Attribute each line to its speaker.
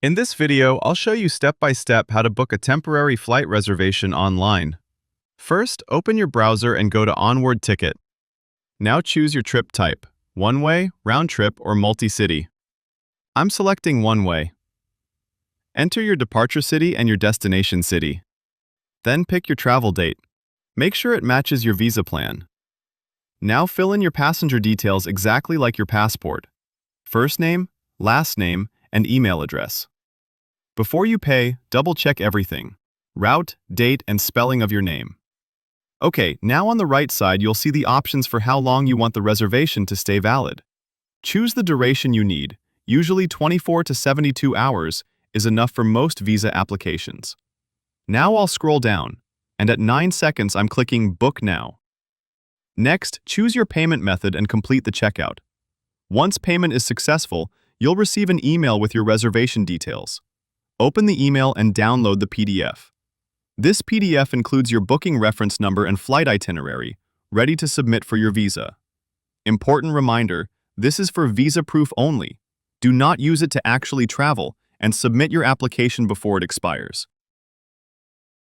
Speaker 1: In this video, I'll show you step-by-step how to book a temporary flight reservation online. First, open your browser and go to Onward Ticket. Now choose your trip type, one-way, round-trip, or multi-city. I'm selecting one-way. Enter your departure city and your destination city. Then pick your travel date. Make sure it matches your visa plan. Now fill in your passenger details exactly like your passport. First name, last name, and email address. Before you pay, double-check everything: route, date, and spelling of your name. Okay, now on the right side you'll see the options for how long you want the reservation to stay valid. Choose the duration you need. Usually 24 to 72 hours is enough for most visa applications. Now I'll scroll down, and at 9 seconds I'm clicking Book Now. Next, choose your payment method and complete the checkout. Once payment is successful, you'll receive an email with your reservation details. Open the email and download the PDF. This PDF includes your booking reference number and flight itinerary, ready to submit for your visa. Important reminder, this is for visa proof only. Do not use it to actually travel, and submit your application before it expires.